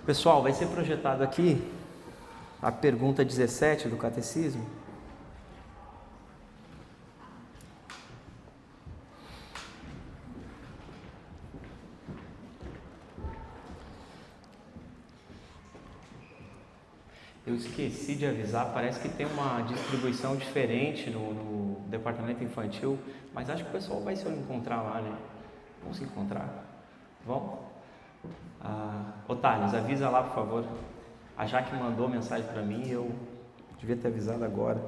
Pessoal, vai ser projetado aqui a pergunta 17 do Catecismo. Eu esqueci de avisar, parece que tem uma distribuição diferente no departamento infantil, mas acho que o pessoal vai se encontrar lá, né? Vamos se encontrar? Vamos? Ô Thales, avisa lá, por favor. A Jaque mandou mensagem para mim e eu devia ter avisado agora.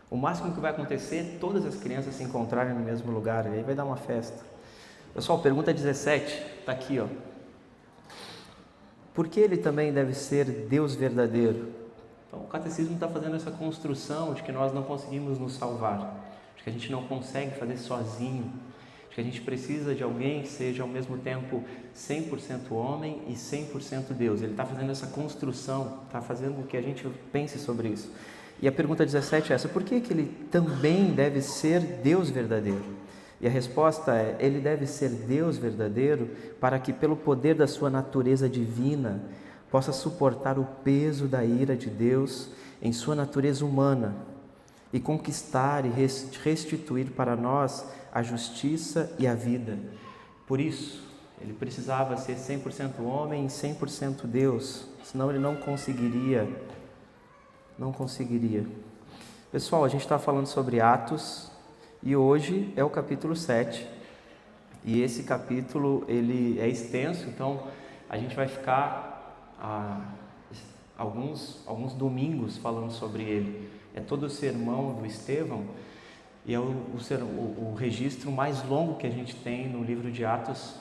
O máximo que vai acontecer é todas as crianças se encontrarem no mesmo lugar, e aí vai dar uma festa. Pessoal, pergunta 17, está aqui, ó. Por que ele também deve ser Deus verdadeiro? Então, o catecismo está fazendo essa construção de que nós não conseguimos nos salvar, de que a gente não consegue fazer sozinho, de que a gente precisa de alguém que seja ao mesmo tempo 100% homem e 100% Deus. Ele está fazendo essa construção, está fazendo com que a gente pense sobre isso. E a pergunta 17 é essa: por que ele também deve ser Deus verdadeiro? E a resposta é: ele deve ser Deus verdadeiro para que, pelo poder da sua natureza divina, possa suportar o peso da ira de Deus em sua natureza humana e conquistar e restituir para nós a justiça e a vida. Por isso, ele precisava ser 100% homem e 100% Deus, senão ele não conseguiria. Pessoal, a gente está falando sobre Atos. E hoje é o capítulo 7, e esse capítulo ele é extenso, então a gente vai ficar alguns domingos falando sobre ele. É todo o sermão do Estevão, e é o registro mais longo que a gente tem no livro de Atos,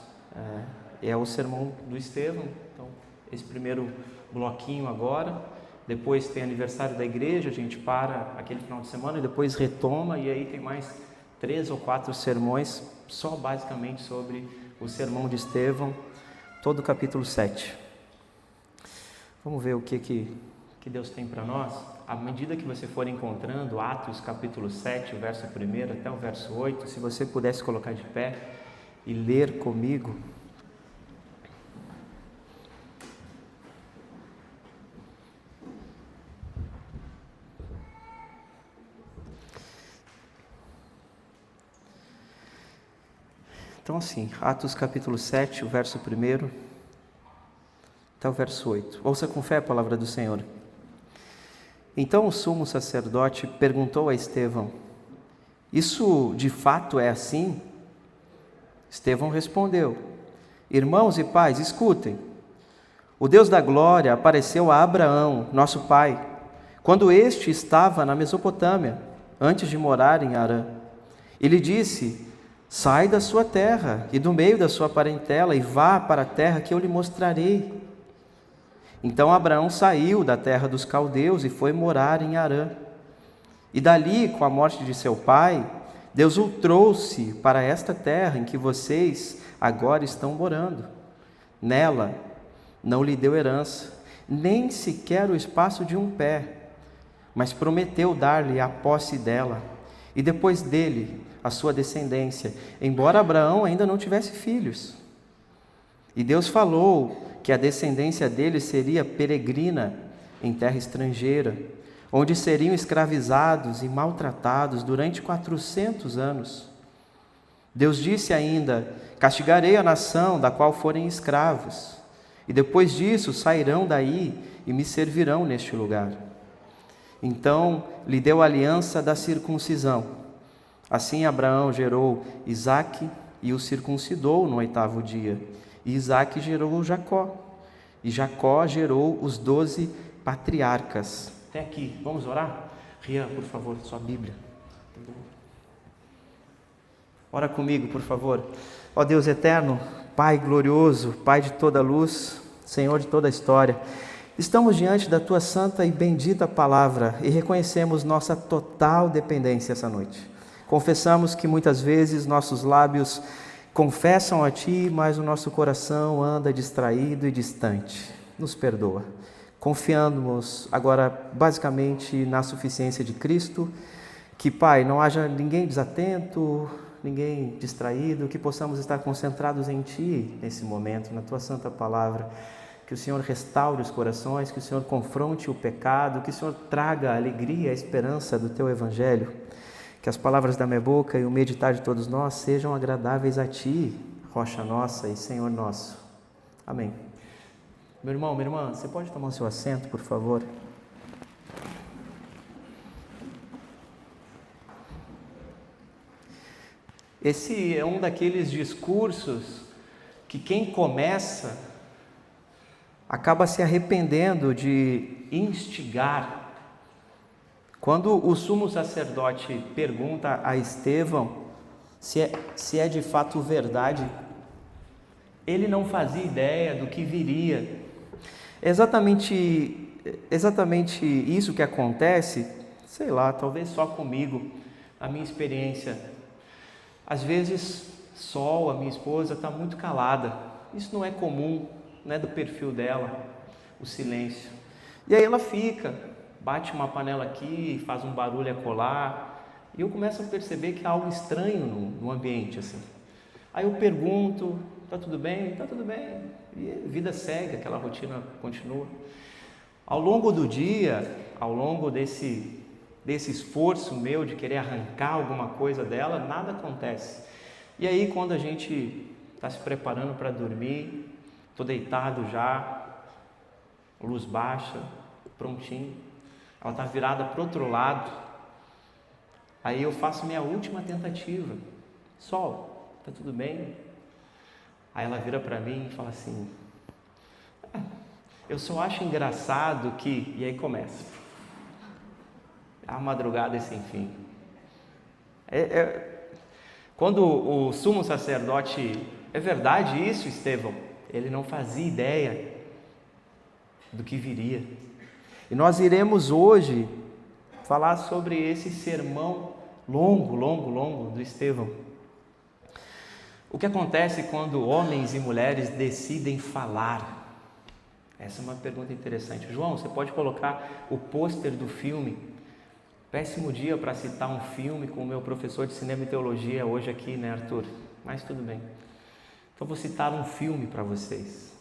é o sermão do Estevão. Então, esse primeiro bloquinho agora, depois tem aniversário da igreja, a gente para aquele final de semana e depois retoma, e aí tem mais 3 ou 4 sermões, só basicamente sobre o sermão de Estevão, todo o capítulo 7. Vamos ver o que Deus tem para nós? À medida que você for encontrando Atos capítulo 7, o verso 1 até o verso 8, se você pudesse colocar de pé e ler comigo. Então assim, Atos capítulo 7, o verso 1 até o verso 8. Ouça com fé a palavra do Senhor. Então o sumo sacerdote perguntou a Estevão: isso de fato é assim? Estevão respondeu: irmãos e pais, escutem. O Deus da glória apareceu a Abraão, nosso pai, quando este estava na Mesopotâmia, antes de morar em Harã. Ele disse: sai da sua terra e do meio da sua parentela e vá para a terra que eu lhe mostrarei. Então Abraão saiu da terra dos caldeus e foi morar em Harã. E dali, com a morte de seu pai, Deus o trouxe para esta terra em que vocês agora estão morando. Nela não lhe deu herança, nem sequer o espaço de um pé, mas prometeu dar-lhe a posse dela, e depois dele a sua descendência, embora Abraão ainda não tivesse filhos. E Deus falou que a descendência dele seria peregrina em terra estrangeira, onde seriam escravizados e maltratados durante 400 anos. Deus disse ainda: castigarei a nação da qual forem escravos, e depois disso sairão daí e me servirão neste lugar. Então lhe deu a aliança da circuncisão. Assim Abraão gerou Isaque e o circuncidou no 8º dia. E Isaque gerou Jacó. E Jacó gerou os 12 patriarcas. Até aqui, vamos orar? Rian, por favor, sua Bíblia. Ora comigo, por favor. Ó Deus eterno, Pai glorioso, Pai de toda luz, Senhor de toda a história, estamos diante da Tua santa e bendita palavra e reconhecemos nossa total dependência essa noite. Confessamos que muitas vezes nossos lábios confessam a Ti, mas o nosso coração anda distraído e distante. Nos perdoa. Confiamos agora basicamente na suficiência de Cristo, que, Pai, não haja ninguém desatento, ninguém distraído, que possamos estar concentrados em Ti nesse momento, na Tua Santa Palavra. Que o Senhor restaure os corações, que o Senhor confronte o pecado, que o Senhor traga a alegria, a esperança do Teu Evangelho. Que as palavras da minha boca e o meditar de todos nós sejam agradáveis a Ti, Rocha nossa e Senhor nosso. Amém. Meu irmão, minha irmã, você pode tomar o seu assento, por favor? Esse é um daqueles discursos que quem começa acaba se arrependendo de instigar. Quando o sumo sacerdote pergunta a Estevão se é de fato verdade, ele não fazia ideia do que viria. Exatamente isso que acontece, sei lá, talvez só comigo, a minha experiência. Às vezes, Sol, a minha esposa, está muito calada. Isso não é comum, não é do perfil dela, o silêncio. E aí ela fica, bate uma panela aqui, faz um barulho acolá, e eu começo a perceber que há algo estranho no ambiente, assim. Aí eu pergunto, tá tudo bem? Tá tudo bem. E a vida segue, aquela rotina continua. Ao longo do dia, ao longo desse esforço meu de querer arrancar alguma coisa dela, nada acontece. E aí quando a gente está se preparando para dormir, estou deitado já, luz baixa, prontinho, ela está virada para o outro lado, aí eu faço minha última tentativa. Sol, tá tudo bem? Aí ela vira para mim e fala assim, eu só acho engraçado que... E aí começa a madrugada sem fim. Quando o sumo sacerdote... É verdade isso, Estevão? Ele não fazia ideia do que viria. E nós iremos hoje falar sobre esse sermão longo do Estevão. O que acontece quando homens e mulheres decidem falar? Essa é uma pergunta interessante. João, você pode colocar o pôster do filme? Péssimo dia para citar um filme com o meu professor de cinema e teologia hoje aqui, né, Arthur? Mas tudo bem. Então vou citar um filme para vocês.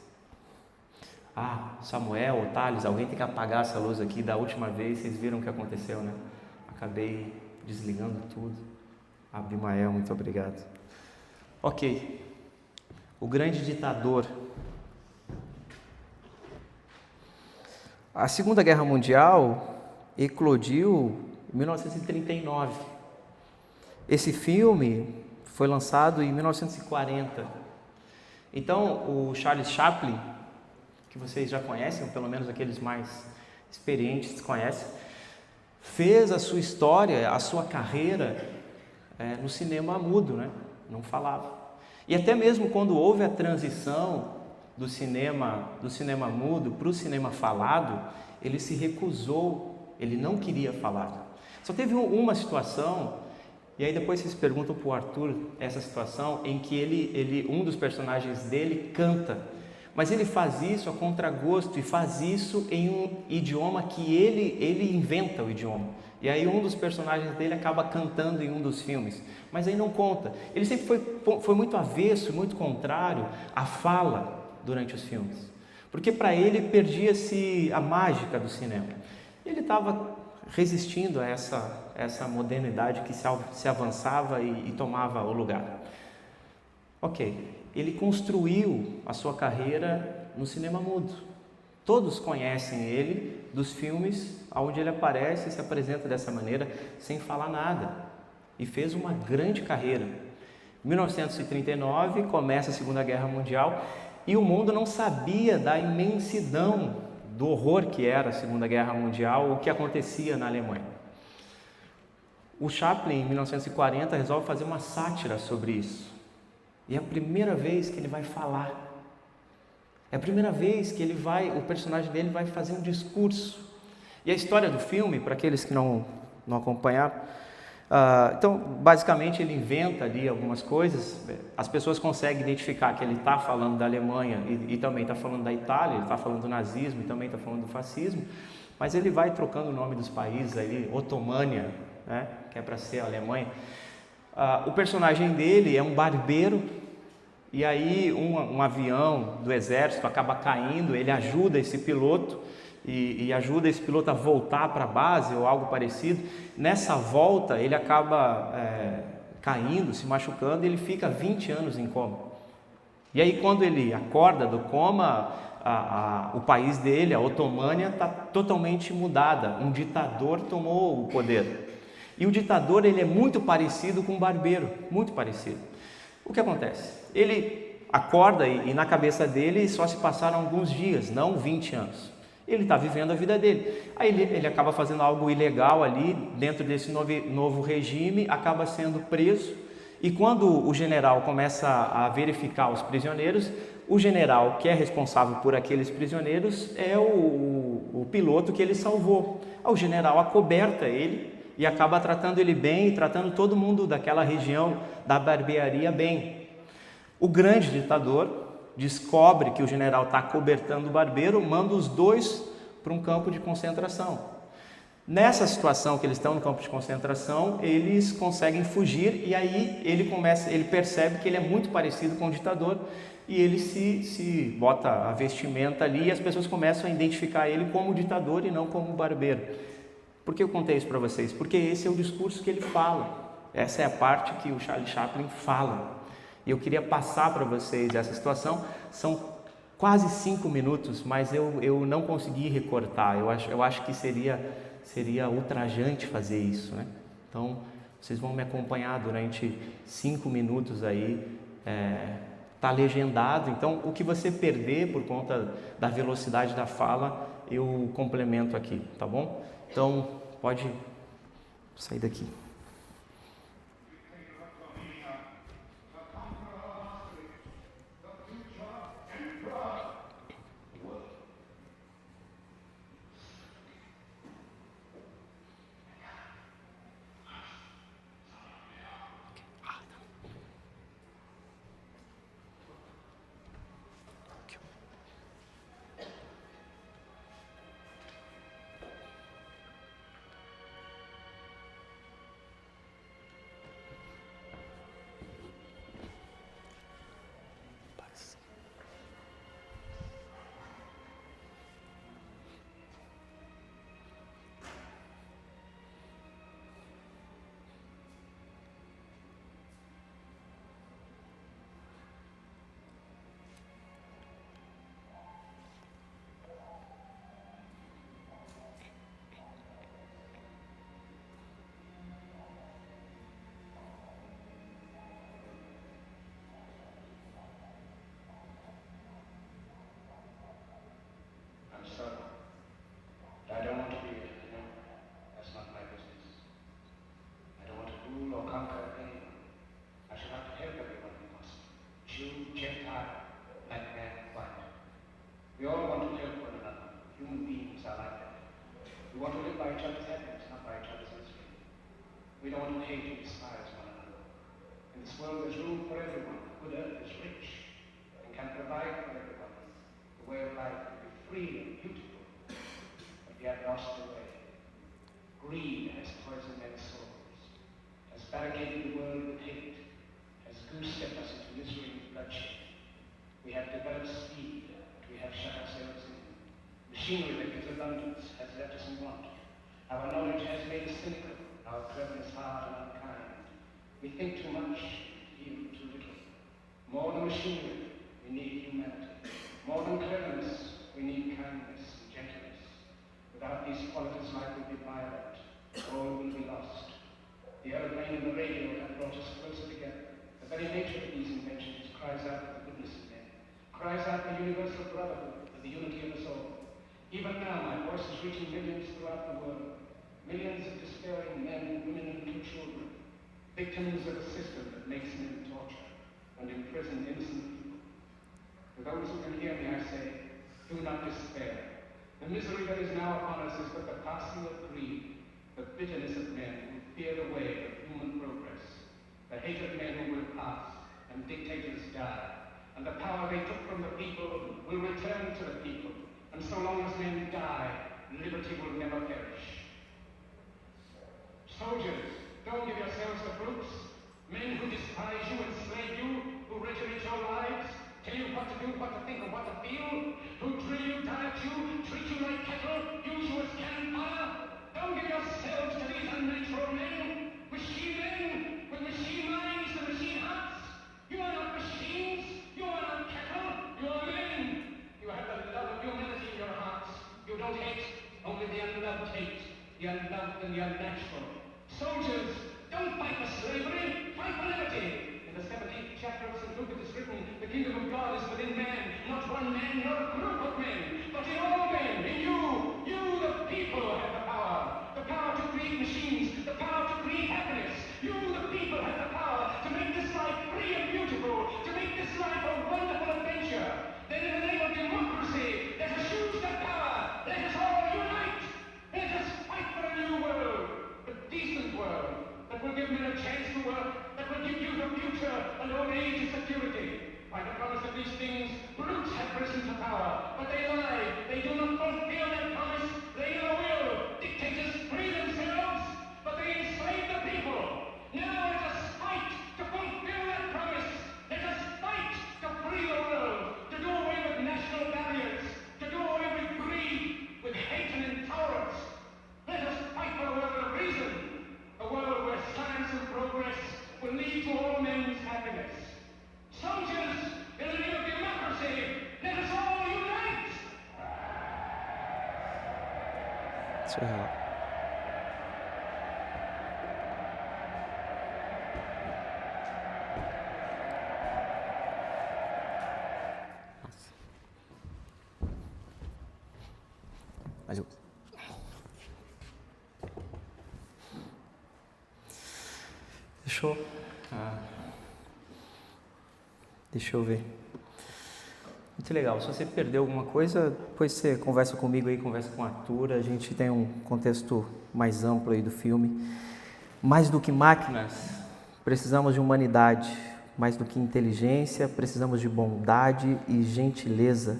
Samuel, Otales, alguém tem que apagar essa luz aqui. Da última vez, vocês viram o que aconteceu, né? Acabei desligando tudo. Abimael, muito obrigado. Ok. O grande ditador. A Segunda Guerra Mundial eclodiu em 1939. Esse filme foi lançado em 1940. Então, o Charles Chaplin, que vocês já conhecem, ou pelo menos aqueles mais experientes conhecem, fez a sua história, a sua carreira no cinema mudo, né? Não falava. E até mesmo quando houve a transição do cinema mudo para o cinema falado, ele se recusou, ele não queria falar. Só teve uma situação, e aí depois vocês perguntam para o Arthur essa situação, em que um dos personagens dele canta, mas ele faz isso a contragosto e faz isso em um idioma que ele inventa o idioma. E aí um dos personagens dele acaba cantando em um dos filmes, mas aí não conta. Ele sempre foi muito avesso, muito contrário à fala durante os filmes, porque para ele perdia-se a mágica do cinema. Ele estava resistindo a essa modernidade que se avançava e tomava o lugar. Ok, ele construiu a sua carreira no cinema mudo. Todos conhecem ele dos filmes onde ele aparece e se apresenta dessa maneira, sem falar nada. E fez uma grande carreira. Em 1939, começa a Segunda Guerra Mundial e o mundo não sabia da imensidão, do horror que era a Segunda Guerra Mundial, o que acontecia na Alemanha. O Chaplin, em 1940, resolve fazer uma sátira sobre isso. E é a primeira vez que ele vai falar. É a primeira vez que o personagem dele vai fazer um discurso. E a história do filme, para aqueles que não acompanharam, então, basicamente, ele inventa ali algumas coisas. As pessoas conseguem identificar que ele está falando da Alemanha e também está falando da Itália, ele está falando do nazismo e também está falando do fascismo, mas ele vai trocando o nome dos países ali, Otomânia, né, que é para ser a Alemanha. O personagem dele é um barbeiro, e aí um avião do exército acaba caindo, ele ajuda esse piloto e ajuda esse piloto a voltar para a base ou algo parecido. Nessa volta ele acaba caindo, se machucando, e ele fica 20 anos em coma. E aí quando ele acorda do coma, o país dele, a Otomânia, está totalmente mudada. Um ditador tomou o poder. E o ditador, ele é muito parecido com um barbeiro, muito parecido. O que acontece? Ele acorda e na cabeça dele só se passaram alguns dias, não 20 anos. Ele está vivendo a vida dele. Aí ele acaba fazendo algo ilegal ali, dentro desse novo regime, acaba sendo preso. E quando o general começa a verificar os prisioneiros, o general que é responsável por aqueles prisioneiros é o piloto que ele salvou. O general acoberta ele e acaba tratando ele bem, tratando todo mundo daquela região da barbearia bem. O grande ditador descobre que o general está acobertando o barbeiro, manda os dois para um campo de concentração. Nessa situação que eles estão no campo de concentração, eles conseguem fugir, e aí ele percebe que ele é muito parecido com o ditador, e ele se bota a vestimenta ali, e as pessoas começam a identificar ele como ditador e não como barbeiro. Por que eu contei isso para vocês? Porque esse é o discurso que ele fala. Essa é a parte que o Charlie Chaplin fala. E eu queria passar para vocês essa situação. São quase 5 minutos, mas eu não consegui recortar. Eu acho que seria ultrajante fazer isso, né? Então, vocês vão me acompanhar durante 5 minutos aí. Está legendado. Então, o que você perder por conta da velocidade da fala, eu complemento aqui, tá bom? Então, pode sair daqui. I don't want to be it, that's not my business. I don't want to rule or conquer anyone. I should have to help everyone we must. Jew, Gentile, black man, white. We all want to help one another. Human beings are like that. We want to live by each other's happiness, not by each other's misery. We don't want to hate and despise one another. In this world there's room for everyone. The good earth is rich and can provide for everyone. The way of life will be free and beautiful. Yet lost the way. Greed has poisoned men's souls, has barricaded the world with hate, has goose-stepped us into misery and bloodshed. We have developed speed, but we have shut ourselves in. Machinery that gives abundance has left us in want. Our knowledge has made us cynical, our cleverness hard and unkind. We think too much, feel too little. More than machinery, we need humanity. More than cleverness, we need kindness and gentleness. Without these qualities, life will be violent. All will be lost. The aeroplane and the radio have brought us closer together. The very nature of these inventions cries out for the goodness of men, cries out for universal brotherhood, for the unity of us all. Even now, my voice is reaching millions throughout the world. Millions of despairing men, women, and children, victims of a system that makes men torture and imprison innocent people. To those who can hear me, I say, do not despair. The misery that is now upon us is but the passing of greed, the bitterness of men who fear the way of human progress, the hate of men who will pass, and dictators die, and the power they took from the people will return to the people, and so long as men die, liberty will never perish. Soldiers, don't give yourselves to brutes. Men who despise you, enslave you, who regiment your lives, tell you what to do, what to think, and what to feel, who drill you, direct you, treat you like cattle, use you as cannon fire. Don't give yourselves to these unnatural men, machine men, with machine minds and machine hearts. You are not machines, you are not cattle, you are men. You have the love of humanity in your hearts. You don't hate, only the unloved hate, the unloved and the unnatural. Soldiers, don't fight for slavery, fight for liberty. In the 17th chapter of St. Luke it is written, the kingdom of God is within man, not one man, nor a group of men, but in all men, in you. You, the people, have the power to create machines, the power to create happiness. You, the people, have the power to make this life free and beautiful, to make this life a wonderful adventure. Then in the name of democracy, let us use that power. Let us all unite. Let us fight for a new world, a decent world, that will give men a chance to work, that will give you the future and old age security. By the promise of these things, brutes have risen to power, but they lie. They do not fulfill their promise. They never will. Dictators free themselves, but they enslave the people. Now let us fight to fulfill that promise. Let us fight to free the world, to do away with national barriers, to do away with greed, with hate and intolerance. Let us fight for a world of reason, a world where science and progress will lead to all men's happiness. Soldiers, in the name of democracy, let us all unite! Surreal. Mas eu... Deixa eu ver. Muito legal. Se você perdeu alguma coisa, depois você conversa comigo aí, conversa com a Arthur. A gente tem um contexto mais amplo aí do filme. Mais do que máquinas, precisamos de humanidade. Mais do que inteligência, precisamos de bondade e gentileza.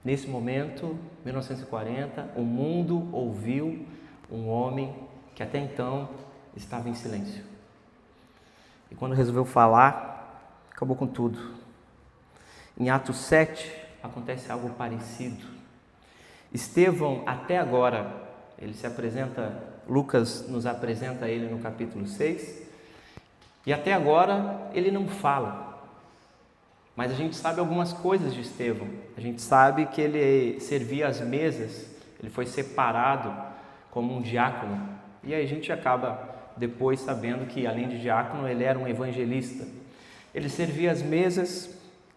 Nesse momento, 1940, o mundo ouviu um homem que até então estava em silêncio. E quando resolveu falar, acabou com tudo. Em Atos 7, acontece algo parecido. Estevão, até agora, ele se apresenta, Lucas nos apresenta ele no capítulo 6, e até agora ele não fala. Mas a gente sabe algumas coisas de Estevão. A gente sabe que ele servia as mesas, ele foi separado como um diácono. E aí a gente acaba depois sabendo que, além de diácono, ele era um evangelista. Ele servia as mesas,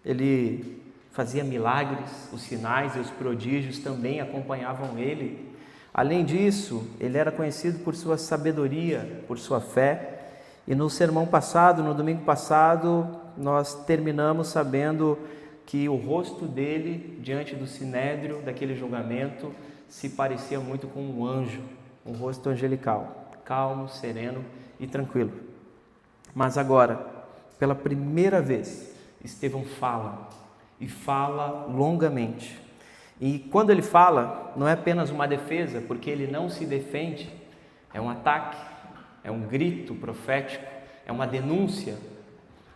ele fazia milagres, os sinais e os prodígios também acompanhavam ele. Além disso, ele era conhecido por sua sabedoria, por sua fé. E no sermão passado, no domingo passado, nós terminamos sabendo que o rosto dele, diante do sinédrio, daquele julgamento, se parecia muito com um anjo, um rosto angelical, calmo, sereno e tranquilo. Mas agora, pela primeira vez, Estevão fala, e fala longamente. E quando ele fala, não é apenas uma defesa, porque ele não se defende, é um ataque, é um grito profético, é uma denúncia.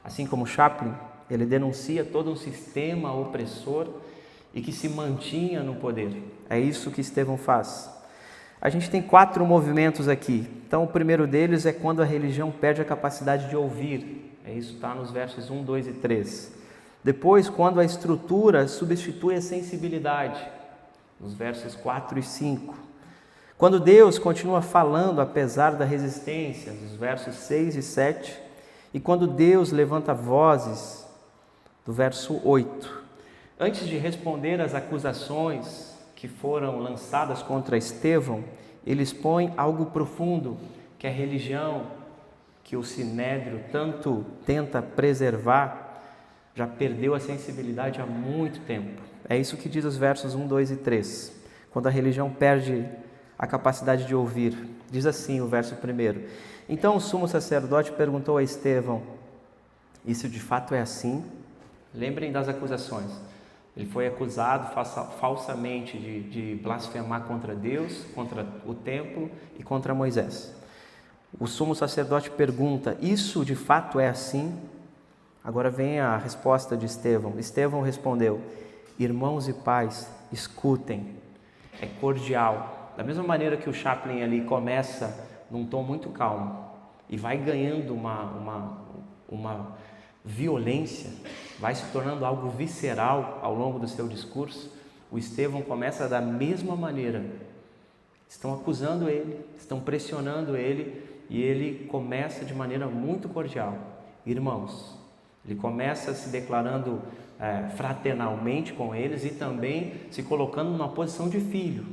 Assim como Chaplin, ele denuncia todo um sistema opressor e que se mantinha no poder. É isso que Estevão faz. A gente tem 4 movimentos aqui. Então, o primeiro deles é quando a religião perde a capacidade de ouvir. Isso está nos versos 1, 2 e 3. Depois, quando a estrutura substitui a sensibilidade, nos versos 4 e 5. Quando Deus continua falando apesar da resistência, nos versos 6 e 7. E quando Deus levanta vozes, do verso 8. Antes de responder às acusações que foram lançadas contra Estevão, ele expõe algo profundo, que a religião, que o sinédrio tanto tenta preservar, já perdeu a sensibilidade há muito tempo. É isso que diz os versos 1, 2 e 3. Quando a religião perde a capacidade de ouvir. Diz assim o verso 1. Então o sumo sacerdote perguntou a Estevão: isso de fato é assim? Lembrem das acusações. Ele foi acusado falsamente de blasfemar contra Deus, contra o templo e contra Moisés. O sumo sacerdote pergunta: isso de fato é assim? Agora vem a resposta de Estevão. Estevão respondeu: irmãos e pais, escutem. É cordial. Da mesma maneira que o Chaplin ali começa num tom muito calmo e vai ganhando uma violência, vai se tornando algo visceral ao longo do seu discurso, o Estevão começa da mesma maneira. Estão acusando ele, estão pressionando ele, e ele começa de maneira muito cordial. Irmãos, ele começa se declarando fraternalmente com eles e também se colocando numa posição de filho.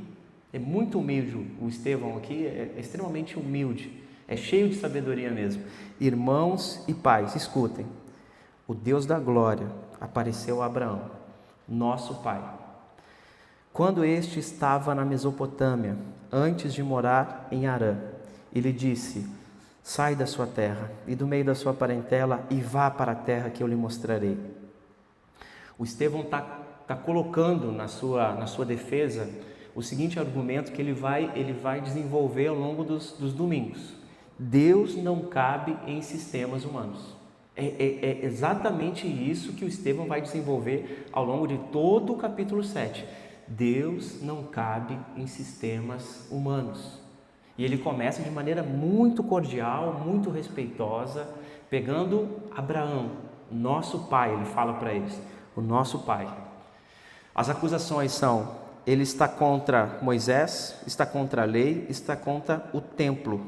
É muito humilde, o Estevão aqui é extremamente humilde, é cheio de sabedoria mesmo. Irmãos e pais, escutem. O Deus da glória apareceu a Abraão, nosso pai, quando este estava na Mesopotâmia, antes de morar em Harã. Ele disse: sai da sua terra e do meio da sua parentela e vá para a terra que eu lhe mostrarei. O Estevão está colocando na sua defesa o seguinte argumento que ele vai desenvolver ao longo dos domingos. Deus não cabe em sistemas humanos. É exatamente isso que o Estevão vai desenvolver ao longo de todo o capítulo 7. Deus não cabe em sistemas humanos. E ele começa de maneira muito cordial, muito respeitosa, pegando Abraão, nosso pai, ele fala para eles, o nosso pai. As acusações são: ele está contra Moisés, está contra a lei, está contra o templo.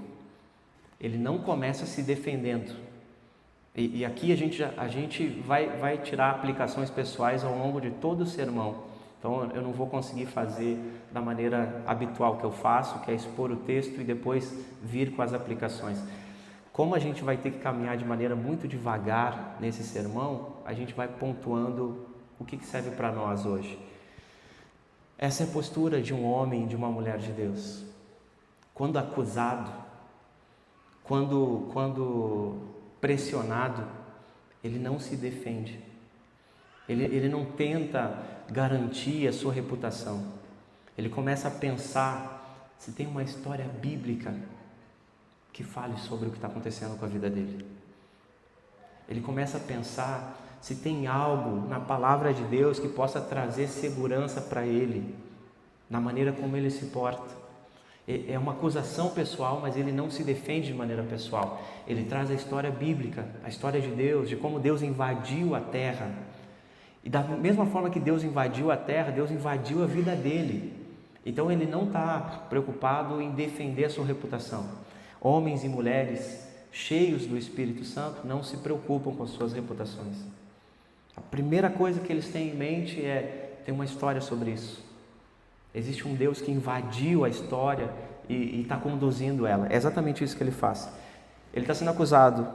Ele não começa se defendendo. E aqui a gente vai tirar aplicações pessoais ao longo de todo o sermão. Então eu não vou conseguir fazer da maneira habitual que eu faço, que é expor o texto e depois vir com as aplicações. Como a gente vai ter que caminhar de maneira muito devagar nesse sermão, a gente vai pontuando o que serve para nós hoje. Essa é a postura de um homem e de uma mulher de Deus. Quando acusado, quando pressionado, ele não se defende. Ele não tenta garantir a sua reputação. Ele começa a pensar se tem uma história bíblica que fale sobre o que está acontecendo com a vida dele. Ele começa a pensar se tem algo na palavra de Deus que possa trazer segurança para ele, na maneira como ele se porta. É uma acusação pessoal, mas ele não se defende de maneira pessoal. Ele traz a história bíblica, a história de Deus, de como Deus invadiu a terra. E da mesma forma que Deus invadiu a terra, Deus invadiu a vida dele. Então ele não está preocupado em defender a sua reputação. Homens e mulheres cheios do Espírito Santo não se preocupam com as suas reputações. A primeira coisa que eles têm em mente tem uma história sobre isso. Existe um Deus que invadiu a história e está conduzindo ela. É exatamente isso que ele faz. Ele está sendo acusado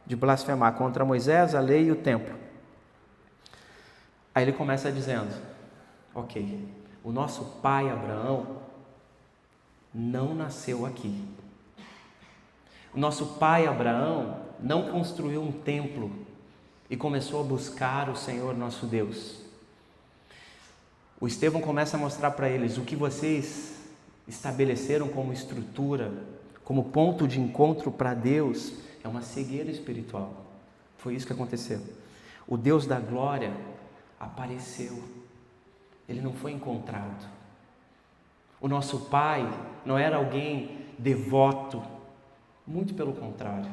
de blasfemar contra Moisés, a lei e o templo. Aí ele começa dizendo: ok, o nosso pai Abraão não nasceu aqui. O nosso pai Abraão não construiu um templo e começou a buscar o Senhor nosso Deus. O Estevão começa a mostrar para eles: o que vocês estabeleceram como estrutura, como ponto de encontro para Deus, é uma cegueira espiritual. Foi isso que aconteceu. O Deus da glória apareceu. Ele não foi encontrado. O nosso pai não era alguém devoto. Muito pelo contrário.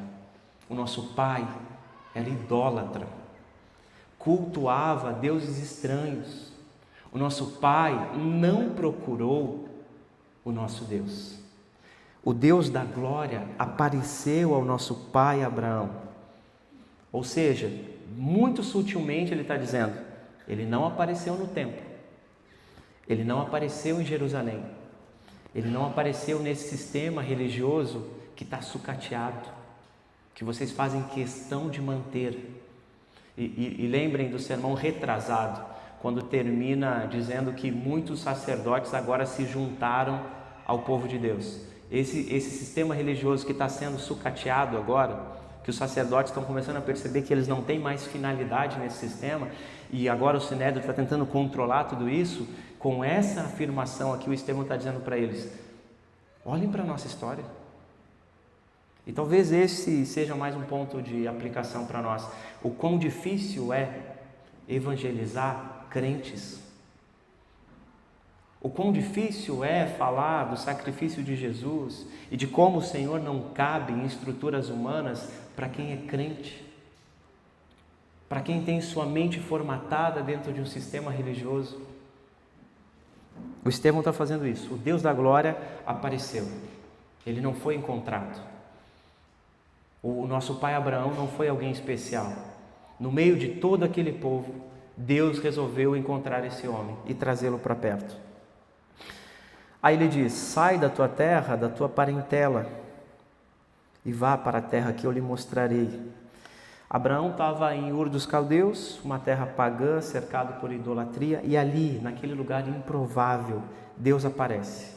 O nosso pai era idólatra. Cultuava deuses estranhos. O nosso pai não procurou o nosso Deus. O Deus da glória apareceu ao nosso pai Abraão. Ou seja, muito sutilmente ele está dizendo: ele não apareceu no templo. Ele não apareceu em Jerusalém. Ele não apareceu nesse sistema religioso que está sucateado, que vocês fazem questão de manter. E lembrem do sermão retrasado, quando termina dizendo que muitos sacerdotes agora se juntaram ao povo de Deus. Esse sistema religioso que está sendo sucateado agora, que os sacerdotes estão começando a perceber que eles não têm mais finalidade nesse sistema, e agora o Sinédrio está tentando controlar tudo isso. Com essa afirmação aqui, o Estevão está dizendo para eles: olhem para a nossa história. E talvez esse seja mais um ponto de aplicação para nós. O quão difícil é evangelizar crentes. O quão difícil é falar do sacrifício de Jesus e de como o Senhor não cabe em estruturas humanas para quem é crente, para quem tem sua mente formatada dentro de um sistema religioso. O Estevão está fazendo isso. O Deus da glória apareceu. Ele não foi encontrado. O nosso pai Abraão não foi alguém especial. No meio de todo aquele povo, Deus resolveu encontrar esse homem e trazê-lo para perto. Aí ele diz: sai da tua terra, da tua parentela, e vá para a terra que eu lhe mostrarei. Abraão estava em Ur dos Caldeus, uma terra pagã, cercado por idolatria, e ali, naquele lugar improvável, Deus aparece.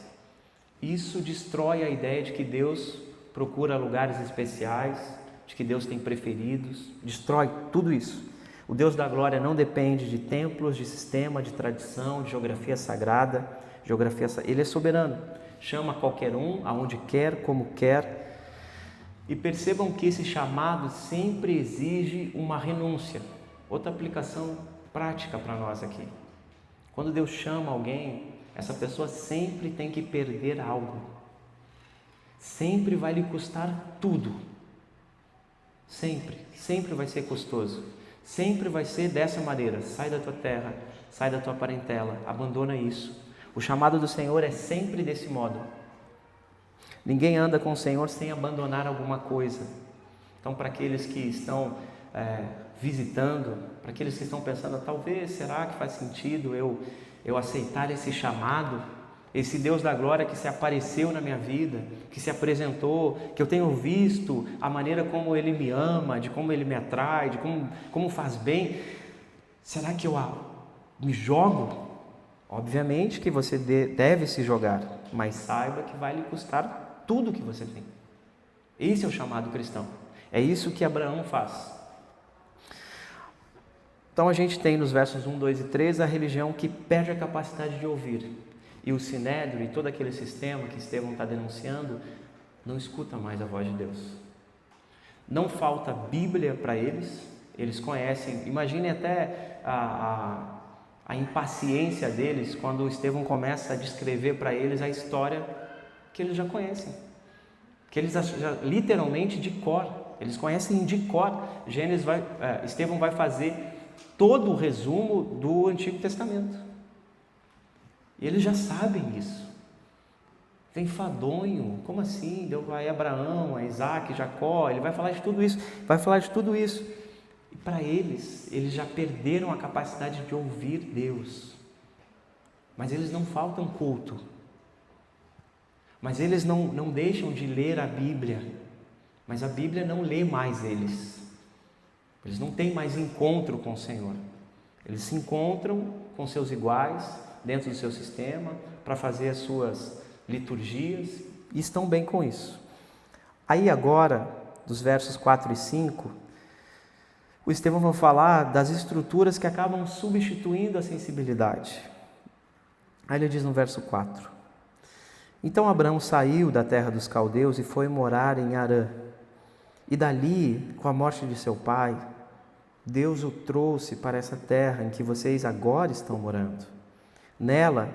Isso destrói a ideia de que Deus procura lugares especiais, de que Deus tem preferidos, destrói tudo isso. O Deus da glória não depende de templos, de sistema, de tradição, de geografia sagrada. Ele é soberano, chama qualquer um, aonde quer, como quer. E percebam que esse chamado sempre exige uma renúncia. Outra aplicação prática para nós aqui. Quando Deus chama alguém, essa pessoa sempre tem que perder algo. Sempre vai lhe custar tudo. Sempre vai ser custoso. Sempre vai ser dessa maneira: sai da tua terra, sai da tua parentela, abandona isso. O chamado do Senhor é sempre desse modo. Ninguém anda com o Senhor sem abandonar alguma coisa. Então, para aqueles que estão visitando, para aqueles que estão pensando, talvez, será que faz sentido eu aceitar esse chamado? Esse Deus da glória que se apareceu na minha vida, que se apresentou, que eu tenho visto a maneira como Ele me ama, de como Ele me atrai, de como faz bem. Será que eu me jogo? Obviamente que você deve se jogar, mas saiba que vai lhe custar tudo que você tem. Esse é o chamado cristão. É isso que Abraão faz. Então a gente tem nos versos 1, 2 e 3 a religião que perde a capacidade de ouvir. E o Sinédrio e todo aquele sistema que Estevão está denunciando não escuta mais a voz de Deus. Não falta Bíblia para eles, eles conhecem. Imaginem até a impaciência deles quando o Estevão começa a descrever para eles a história que eles já conhecem, que eles já literalmente de cor, eles conhecem de cor. Estevão vai fazer todo o resumo do Antigo Testamento, e eles já sabem isso. Vem enfadonho, como assim? Deu a Abraão, a Isaac, Jacó, ele vai falar de tudo isso, E para eles já perderam a capacidade de ouvir Deus. Mas eles não faltam culto. Mas eles não deixam de ler a Bíblia. Mas a Bíblia não lê mais eles. Eles não têm mais encontro com o Senhor. Eles se encontram com seus iguais, dentro do seu sistema, para fazer as suas liturgias, e estão bem com isso. Aí agora, dos versos 4 e 5, o Estevão vai falar das estruturas que acabam substituindo a sensibilidade. Aí ele diz no verso 4: então Abraão saiu da terra dos caldeus e foi morar em Harã. E dali, com a morte de seu pai, Deus o trouxe para essa terra em que vocês agora estão morando. Nela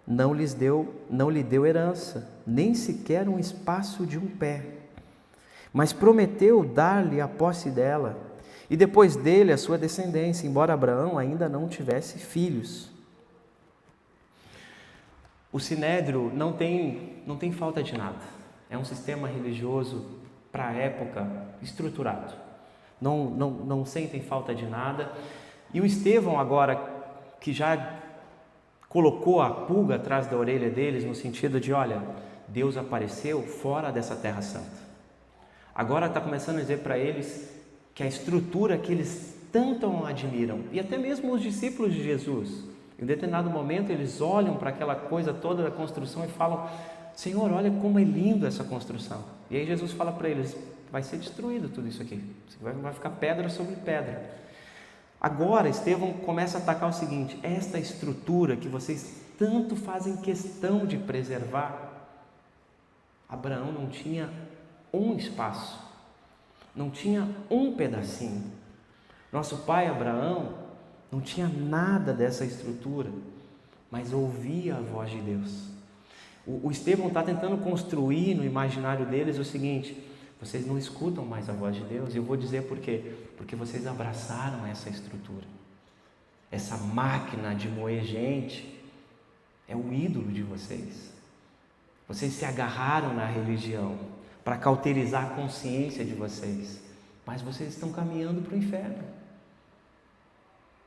não lhe deu herança, nem sequer um espaço de um pé, mas prometeu dar-lhe a posse dela, e depois dele a sua descendência, embora Abraão ainda não tivesse filhos. O Sinédrio não tem falta de nada. É um sistema religioso para a época estruturado. Não sentem falta de nada. E o Estevão agora, que já colocou a pulga atrás da orelha deles, no sentido de, olha, Deus apareceu fora dessa terra santa. Agora está começando a dizer para eles que a estrutura que eles tanto admiram, e até mesmo os discípulos de Jesus, em determinado momento eles olham para aquela coisa toda da construção e falam: Senhor, olha como é lindo essa construção. E aí Jesus fala para eles: vai ser destruído tudo isso aqui, vai ficar pedra sobre pedra. Agora Estevão começa a atacar o seguinte: esta estrutura que vocês tanto fazem questão de preservar, Abraão não tinha um espaço, não tinha um pedacinho. Nosso pai Abraão não tinha nada dessa estrutura, mas ouvia a voz de Deus. O Estevão está tentando construir no imaginário deles o seguinte: vocês não escutam mais a voz de Deus. E eu vou dizer por quê. Porque vocês abraçaram essa estrutura. Essa máquina de moer gente é o ídolo de vocês. Vocês se agarraram na religião para cauterizar a consciência de vocês. Mas vocês estão caminhando para o inferno.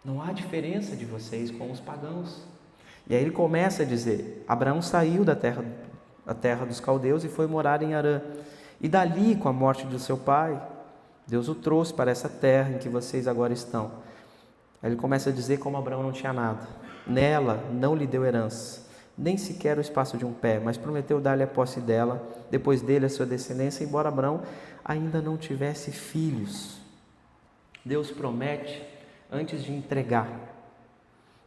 Não há diferença de vocês com os pagãos. E aí ele começa a dizer: Abraão saiu da terra dos caldeus e foi morar em Harã. E dali, com a morte do seu pai, Deus o trouxe para essa terra em que vocês agora estão. Aí ele começa a dizer como Abraão não tinha nada. Nela não lhe deu herança, nem sequer o espaço de um pé, mas prometeu dar-lhe a posse dela, depois dele a sua descendência, embora Abraão ainda não tivesse filhos. Deus promete antes de entregar.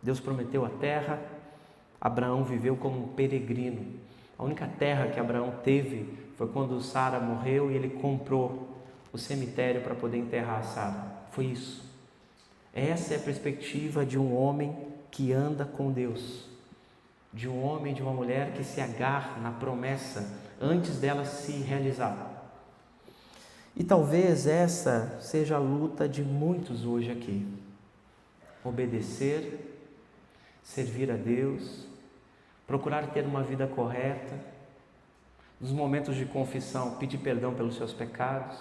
Deus prometeu a terra, Abraão viveu como um peregrino. A única terra que Abraão teve foi quando Sara morreu e ele comprou o cemitério para poder enterrar a Sara. Foi isso. Essa é a perspectiva de um homem que anda com Deus, de um homem e de uma mulher que se agarra na promessa antes dela se realizar. E talvez essa seja a luta de muitos hoje aqui. Obedecer, servir a Deus, procurar ter uma vida correta, nos momentos de confissão, pedir perdão pelos seus pecados,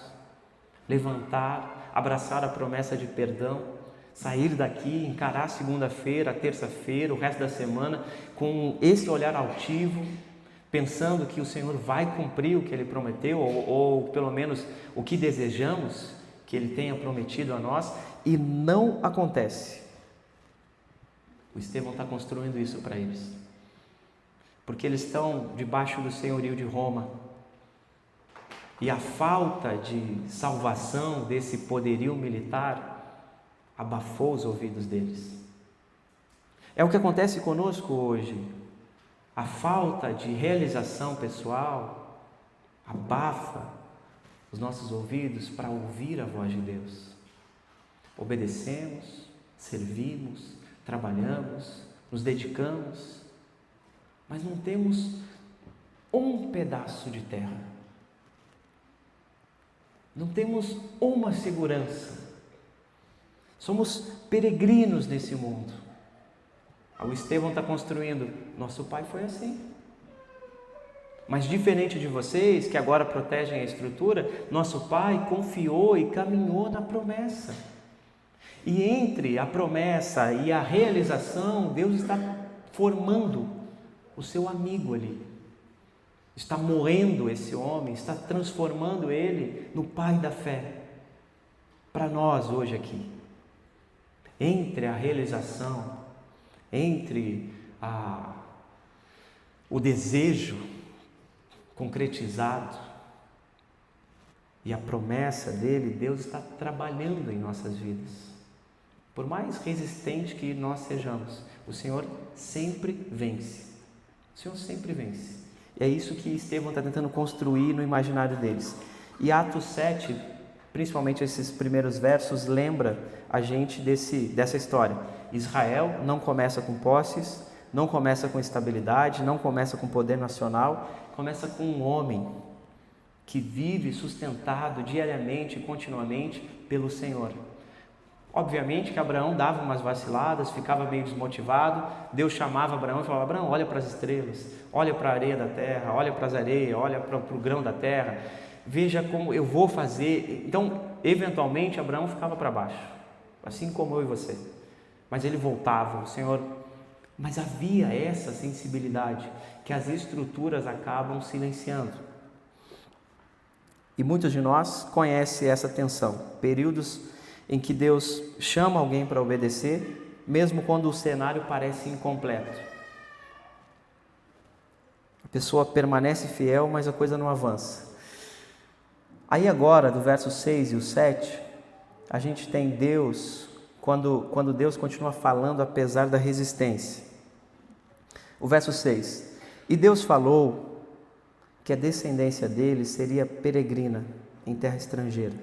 levantar, abraçar a promessa de perdão, sair daqui, encarar a segunda-feira, a terça-feira, o resto da semana, com esse olhar altivo, pensando que o Senhor vai cumprir o que Ele prometeu, ou pelo menos o que desejamos que Ele tenha prometido a nós, e não acontece. O Estevão está construindo isso para eles, porque eles estão debaixo do senhorio de Roma, e a falta de salvação desse poderio militar abafou os ouvidos deles. É o que acontece conosco hoje. A falta de realização pessoal abafa os nossos ouvidos para ouvir a voz de Deus. Obedecemos, servimos, trabalhamos, nos dedicamos, mas não temos um pedaço de terra. Não temos uma segurança. Somos peregrinos nesse mundo. O Estevão está construindo. Nosso pai foi assim. Mas diferente de vocês, que agora protegem a estrutura, nosso pai confiou e caminhou na promessa. E entre a promessa e a realização, Deus está formando o seu amigo ali. Está moendo esse homem, está transformando ele no pai da fé. Para nós hoje aqui. Entre a realização, entre o desejo concretizado e a promessa dele, Deus está trabalhando em nossas vidas. Por mais resistente que nós sejamos, o Senhor sempre vence. O Senhor sempre vence. E é isso que Estevão está tentando construir no imaginário deles. E Atos 7, principalmente esses primeiros versos, lembra a gente dessa história. Israel não começa com posses, não começa com estabilidade, não começa com poder nacional, começa com um homem que vive sustentado diariamente e continuamente pelo Senhor. Obviamente que Abraão dava umas vaciladas, ficava meio desmotivado. Deus chamava Abraão e falava: Abraão, olha para as estrelas, olha para a areia da terra, olha para as areias, olha para o grão da terra, veja como eu vou fazer. Então, eventualmente, Abraão ficava para baixo, assim como eu e você. Mas ele voltava, o Senhor... Mas havia essa sensibilidade que as estruturas acabam silenciando. E muitos de nós conhecem essa tensão, períodos em que Deus chama alguém para obedecer, mesmo quando o cenário parece incompleto. A pessoa permanece fiel, mas a coisa não avança. Aí agora, do verso 6 e o 7, a gente tem Deus, quando Deus continua falando apesar da resistência. O verso 6: E Deus falou que a descendência deles seria peregrina em terra estrangeira,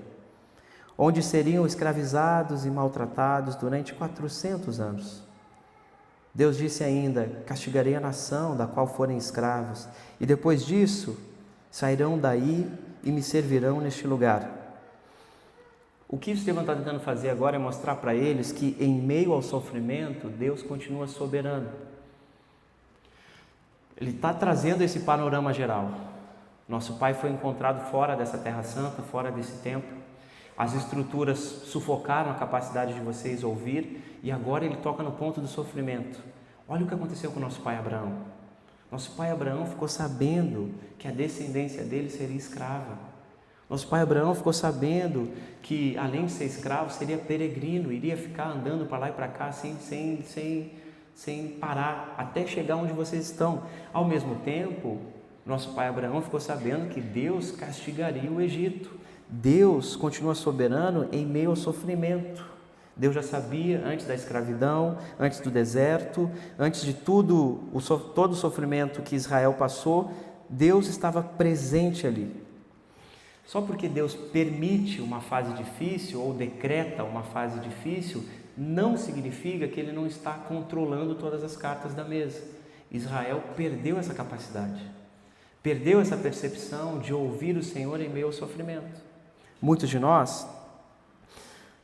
onde seriam escravizados e maltratados durante 400 anos. Deus disse ainda: castigarei a nação da qual forem escravos, e depois disso sairão daí e me servirão neste lugar. O que Estevão está tentando fazer agora é mostrar para eles que em meio ao sofrimento, Deus continua soberano. Ele está trazendo esse panorama geral. Nosso pai foi encontrado fora dessa terra santa, fora desse templo. As estruturas sufocaram a capacidade de vocês ouvir, e agora ele toca no ponto do sofrimento. Olha o que aconteceu com nosso pai Abraão. Nosso pai Abraão ficou sabendo que a descendência dele seria escrava. Nosso pai Abraão ficou sabendo que, além de ser escravo, seria peregrino, iria ficar andando para lá e para cá sem parar, até chegar onde vocês estão. Ao mesmo tempo, nosso pai Abraão ficou sabendo que Deus castigaria o Egito. Deus continua soberano em meio ao sofrimento. Deus já sabia antes da escravidão, antes do deserto, antes de todo o sofrimento que Israel passou, Deus estava presente ali. Só porque Deus permite uma fase difícil ou decreta uma fase difícil, não significa que Ele não está controlando todas as cartas da mesa. Israel perdeu essa capacidade, perdeu essa percepção de ouvir o Senhor em meio ao sofrimento. Muitos de nós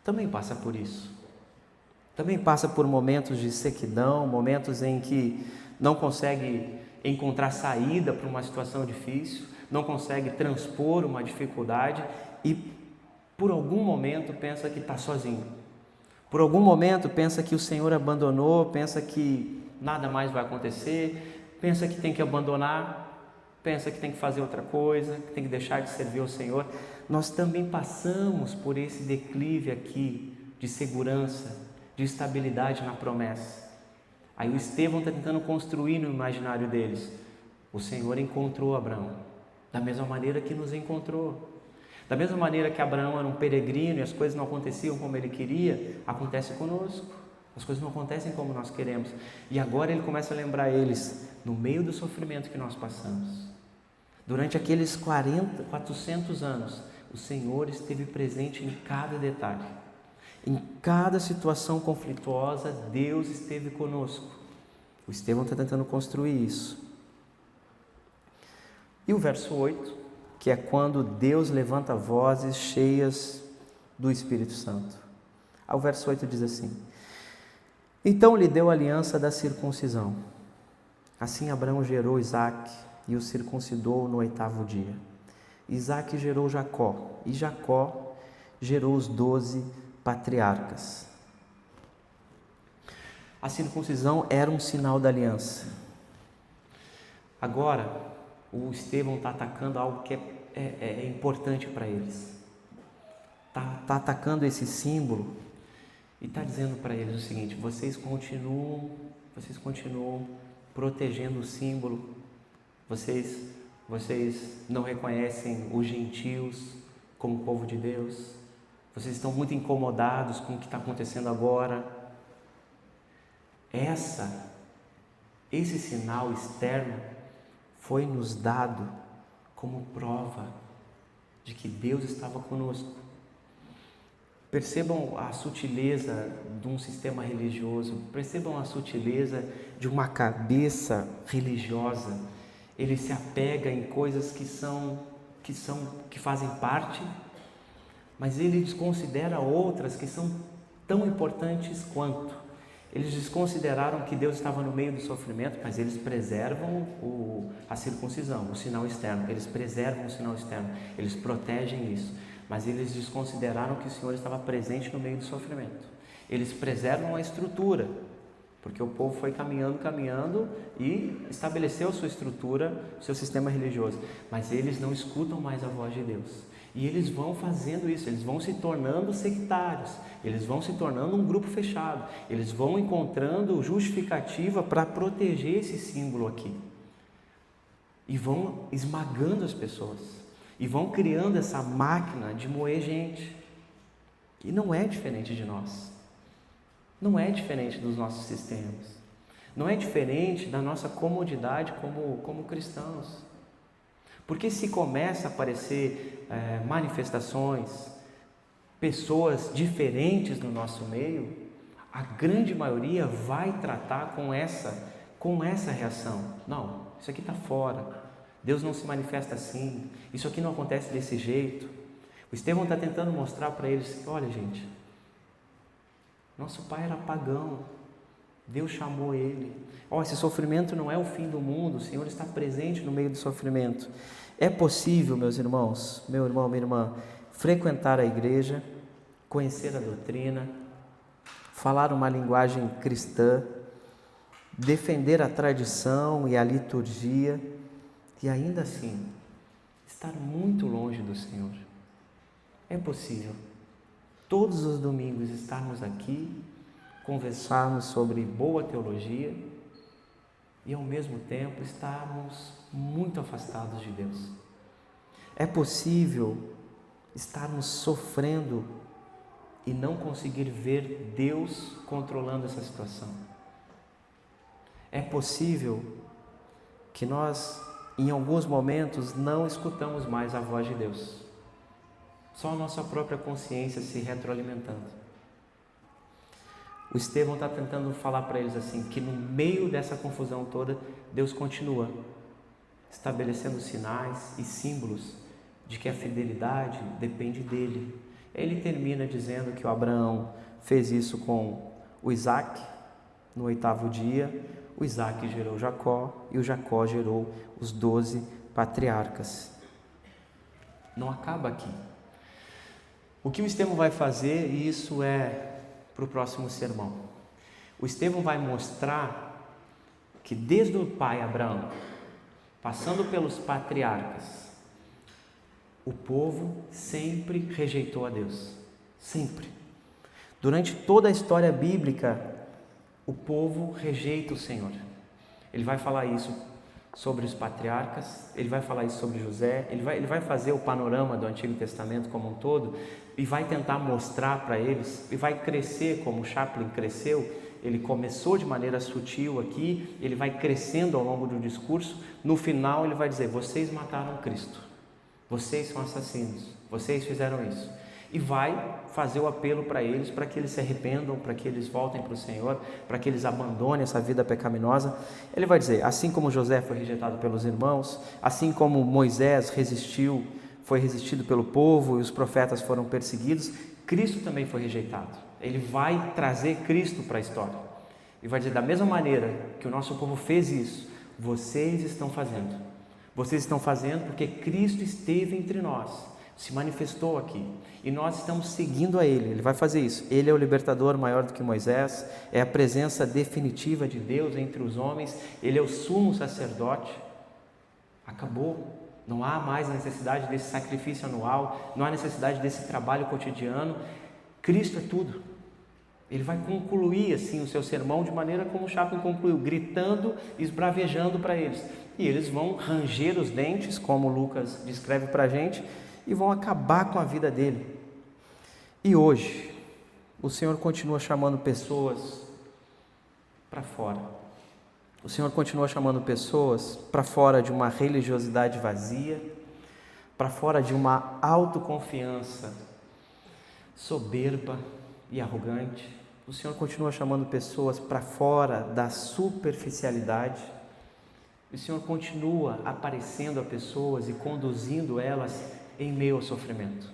também passa por isso. Também passa por momentos de sequidão, momentos em que não consegue encontrar saída para uma situação difícil, não consegue transpor uma dificuldade e por algum momento pensa que está sozinho. Por algum momento pensa que o Senhor abandonou, pensa que nada mais vai acontecer, pensa que tem que abandonar, pensa que tem que fazer outra coisa, que tem que deixar de servir ao Senhor. Nós também passamos por esse declive aqui de segurança, de estabilidade na promessa. Aí o Estevão está tentando construir no imaginário deles: o Senhor encontrou Abraão, da mesma maneira que nos encontrou. Da mesma maneira que Abraão era um peregrino e as coisas não aconteciam como ele queria, acontece conosco. As coisas não acontecem como nós queremos. E agora ele começa a lembrar eles, no meio do sofrimento que nós passamos, durante aqueles 400 anos, o Senhor esteve presente em cada detalhe. Em cada situação conflituosa, Deus esteve conosco. O Estevão está tentando construir isso. E o verso 8, que é quando Deus levanta vozes cheias do Espírito Santo. O verso 8 diz assim: então lhe deu a aliança da circuncisão. Assim Abraão gerou Isaque e o circuncidou no 8º dia. Isaque gerou Jacó, e Jacó gerou os 12 patriarcas. A circuncisão era um sinal da aliança. Agora, o Estevão está atacando algo que é importante para eles. Está atacando esse símbolo e está dizendo para eles o seguinte: vocês continuam protegendo o símbolo, vocês não reconhecem os gentios como povo de Deus, vocês estão muito incomodados com o que está acontecendo agora. Esse sinal externo foi nos dado como prova de que Deus estava conosco. Percebam a sutileza de um sistema religioso, percebam a sutileza de uma cabeça religiosa. Ele se apega em coisas que fazem parte, mas ele desconsidera outras que são tão importantes quanto. Eles desconsideraram que Deus estava no meio do sofrimento, mas eles preservam a circuncisão, o sinal externo. Eles preservam o sinal externo, eles protegem isso. Mas eles desconsideraram que o Senhor estava presente no meio do sofrimento. Eles preservam a estrutura, porque o povo foi caminhando e estabeleceu sua estrutura, seu sistema religioso. Mas eles não escutam mais a voz de Deus. E eles vão fazendo isso, eles vão se tornando sectários, eles vão se tornando um grupo fechado, eles vão encontrando justificativa para proteger esse símbolo aqui. E vão esmagando as pessoas, e vão criando essa máquina de moer gente. E não é diferente de nós, não é diferente dos nossos sistemas, não é diferente da nossa comodidade como cristãos. Porque se começa a aparecer manifestações, pessoas diferentes no nosso meio, a grande maioria vai tratar com essa reação. Não, isso aqui está fora, Deus não se manifesta assim, isso aqui não acontece desse jeito. O Estevão está tentando mostrar para eles, olha gente, nosso pai era pagão, Deus chamou ele. Esse sofrimento não é o fim do mundo, o Senhor está presente no meio do sofrimento. É possível, meus irmãos, meu irmão, minha irmã, frequentar a igreja, conhecer a doutrina, falar uma linguagem cristã, defender a tradição e a liturgia e ainda assim estar muito longe do Senhor. É possível todos os domingos estarmos aqui, conversarmos sobre boa teologia e ao mesmo tempo estarmos muito afastados de Deus. É possível estarmos sofrendo e não conseguir ver Deus controlando essa situação. É possível que nós, em alguns momentos, não escutamos mais a voz de Deus. Só a nossa própria consciência se retroalimentando. O Estevão está tentando falar para eles assim, que no meio dessa confusão toda, Deus continua estabelecendo sinais e símbolos de que a fidelidade depende dele. Ele termina dizendo que o Abraão fez isso com o Isaac no 8º dia, o Isaac gerou Jacó e o Jacó gerou os 12 patriarcas. Não acaba aqui. O que o Estevão vai fazer, e isso é para o próximo sermão, o Estevão vai mostrar que desde o pai Abraão, passando pelos patriarcas, o povo sempre rejeitou a Deus, sempre. Durante toda a história bíblica, o povo rejeita o Senhor. Ele vai falar isso sobre os patriarcas, ele vai falar isso sobre José, ele vai fazer o panorama do Antigo Testamento como um todo e vai tentar mostrar para eles, e vai crescer como Chaplin cresceu. Ele começou de maneira sutil aqui, ele vai crescendo ao longo do discurso, no final ele vai dizer, vocês mataram Cristo, vocês são assassinos, vocês fizeram isso. E vai fazer o apelo para eles que se arrependam, para que eles voltem para o Senhor, para que eles abandonem essa vida pecaminosa. Ele vai dizer, assim como José foi rejeitado pelos irmãos, assim como Moisés foi resistido pelo povo e os profetas foram perseguidos, Cristo também foi rejeitado. Ele vai trazer Cristo para a história. E vai dizer, da mesma maneira que o nosso povo fez isso, vocês estão fazendo. Vocês estão fazendo porque Cristo esteve entre nós, se manifestou aqui, e nós estamos seguindo a Ele. Ele vai fazer isso. Ele é o libertador maior do que Moisés, é a presença definitiva de Deus entre os homens, Ele é o sumo sacerdote. Acabou, não há mais necessidade desse sacrifício anual, não há necessidade desse trabalho cotidiano. Cristo é tudo. Ele vai concluir assim o seu sermão de maneira como Chaplin concluiu, gritando, esbravejando para eles. E eles vão ranger os dentes, como Lucas descreve para a gente, e vão acabar com a vida dele. E hoje, o Senhor continua chamando pessoas para fora. O Senhor continua chamando pessoas para fora de uma religiosidade vazia, para fora de uma autoconfiança soberba e arrogante. O Senhor continua chamando pessoas para fora da superficialidade. O Senhor continua aparecendo a pessoas e conduzindo elas em meio ao sofrimento.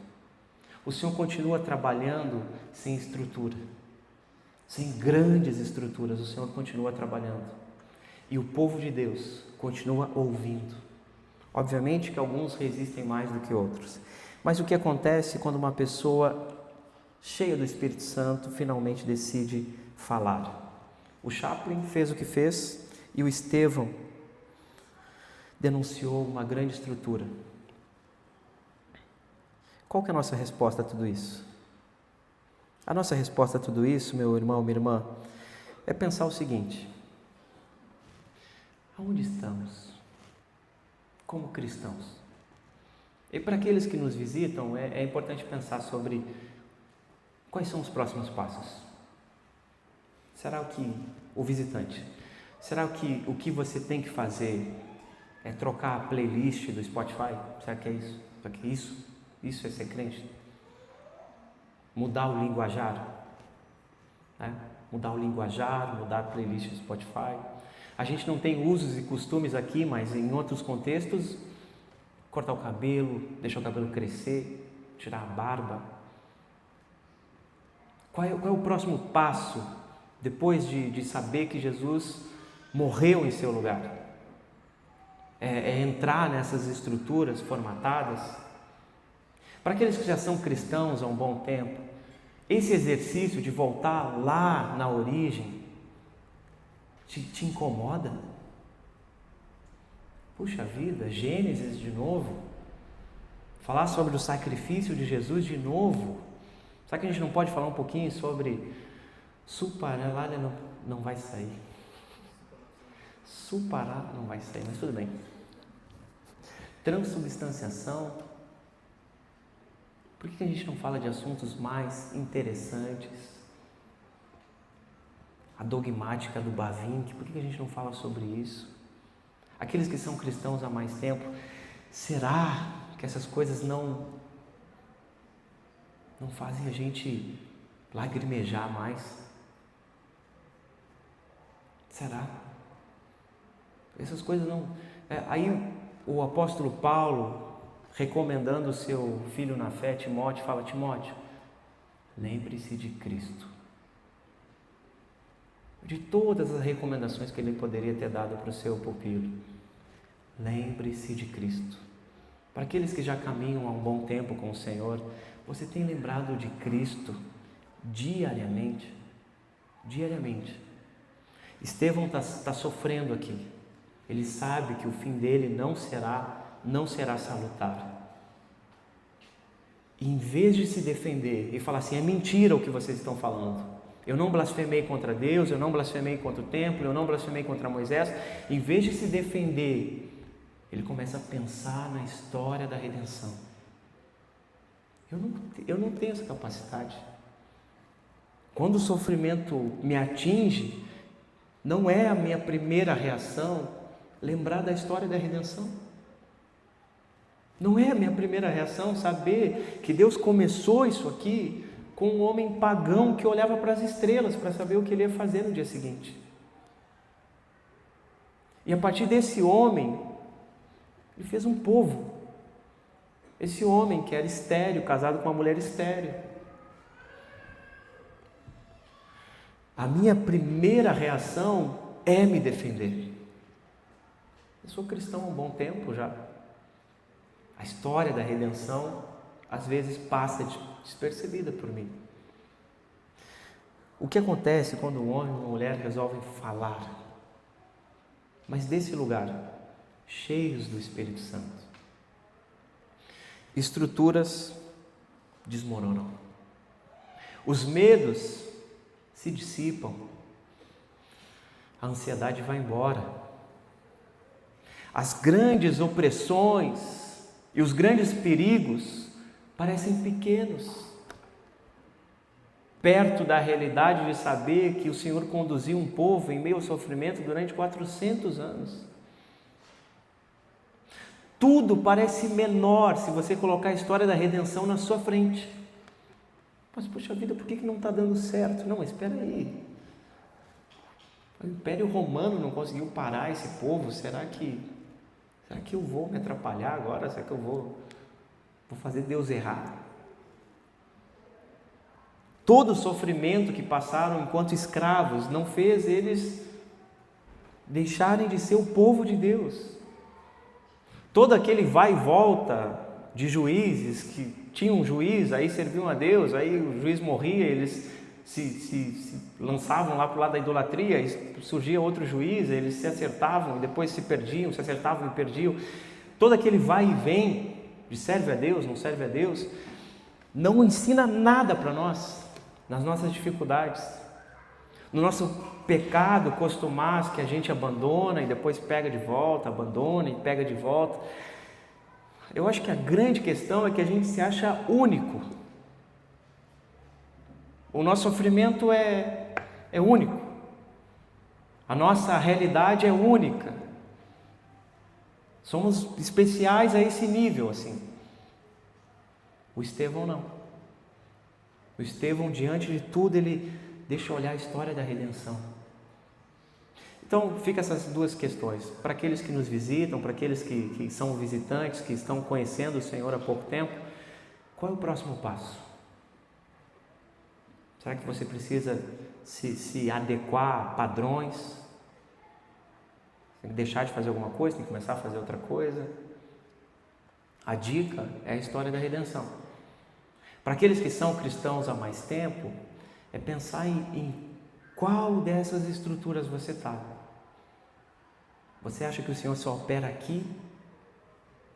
O Senhor continua trabalhando sem estrutura, sem grandes estruturas. O Senhor continua trabalhando. E o povo de Deus continua ouvindo. Obviamente que alguns resistem mais do que outros. Mas o que acontece quando uma pessoa cheia do Espírito Santo finalmente decide falar? O Chaplin fez o que fez e o Estevão denunciou uma grande estrutura. Qual que é a nossa resposta a tudo isso? A nossa resposta a tudo isso, meu irmão, minha irmã, é pensar o seguinte: aonde estamos como cristãos? E para aqueles que nos visitam, é importante pensar sobre quais são os próximos passos. Será o visitante, será o que você tem que fazer É trocar a playlist do Spotify? Será que é isso? Será que é isso? Isso é ser crente? Mudar o linguajar? Né? Mudar o linguajar, mudar a playlist do Spotify. A gente não tem usos e costumes aqui, mas em outros contextos, cortar o cabelo, deixar o cabelo crescer, tirar a barba. Qual é o próximo passo depois de saber que Jesus morreu em seu lugar? É entrar nessas estruturas formatadas. Para aqueles que já são cristãos há um bom tempo, esse exercício de voltar lá na origem te incomoda? Puxa vida, Gênesis de novo, falar sobre o sacrifício de Jesus de novo. Será que a gente não pode falar um pouquinho sobre Supará? Não vai sair. Supará não vai sair, mas tudo bem. Transubstanciação. Por que a gente não fala de assuntos mais interessantes? A dogmática do Bavinck, por que a gente não fala sobre isso? Aqueles que são cristãos há mais tempo, será que essas coisas não fazem a gente lagrimejar mais? Será? Essas coisas não... Aí o apóstolo Paulo, recomendando o seu filho na fé, Timóteo, fala: Timóteo, lembre-se de Cristo. De todas as recomendações que ele poderia ter dado para o seu pupilo, lembre-se de Cristo. Para aqueles que já caminham há um bom tempo com o Senhor, você tem lembrado de Cristo diariamente? Diariamente. Estevão está sofrendo aqui. Ele sabe que o fim dele não será salutar. E em vez de se defender e falar assim: é mentira o que vocês estão falando, eu não blasfemei contra Deus, eu não blasfemei contra o templo, eu não blasfemei contra Moisés, em vez de se defender, ele começa a pensar na história da redenção. Eu não tenho essa capacidade. Quando o sofrimento me atinge, não é a minha primeira reação lembrar da história da redenção. Não é a minha primeira reação saber que Deus começou isso aqui com um homem pagão que olhava para as estrelas para saber o que ele ia fazer no dia seguinte. E a partir desse homem, ele fez um povo. Esse homem que era estéril, casado com uma mulher estéril. A minha primeira reação é me defender. Eu sou cristão há um bom tempo já. A história da redenção às vezes passa despercebida por mim. O que acontece quando um homem e uma mulher resolvem falar, mas desse lugar, cheios do Espírito Santo? Estruturas desmoronam. Os medos se dissipam. A ansiedade vai embora. As grandes opressões e os grandes perigos parecem pequenos, perto da realidade de saber que o Senhor conduziu um povo em meio ao sofrimento durante 400 anos. Tudo parece menor se você colocar a história da redenção na sua frente. Mas, puxa vida, por que não está dando certo? Não, mas espera aí. O Império Romano não conseguiu parar esse povo. Será que eu vou me atrapalhar agora? Será que eu vou fazer Deus errar? Todo o sofrimento que passaram enquanto escravos não fez eles deixarem de ser o povo de Deus. Todo aquele vai e volta de juízes que tinham um juiz, aí serviam a Deus, aí o juiz morria, eles se lançavam lá para o lado da idolatria, e surgia outro juiz, eles se acertavam e depois se perdiam, se acertavam e perdiam. Todo aquele vai e vem de serve a Deus, não serve a Deus, não ensina nada para nós, nas nossas dificuldades, no nosso pecado costumaz que a gente abandona e depois pega de volta, abandona e pega de volta. Eu acho que a grande questão é que a gente se acha único. O nosso sofrimento é único. A nossa realidade é única. Somos especiais a esse nível, assim. O Estevão não. O Estevão, diante de tudo, ele deixa olhar a história da redenção. Então, fica essas duas questões. Para aqueles que nos visitam, para aqueles que são visitantes, que estão conhecendo o Senhor há pouco tempo, qual é o próximo passo? Será que você precisa se adequar a padrões? Tem que deixar de fazer alguma coisa, tem que começar a fazer outra coisa? A dica é a história da redenção. Para aqueles que são cristãos há mais tempo, é pensar em qual dessas estruturas você está. Você acha que o Senhor só opera aqui?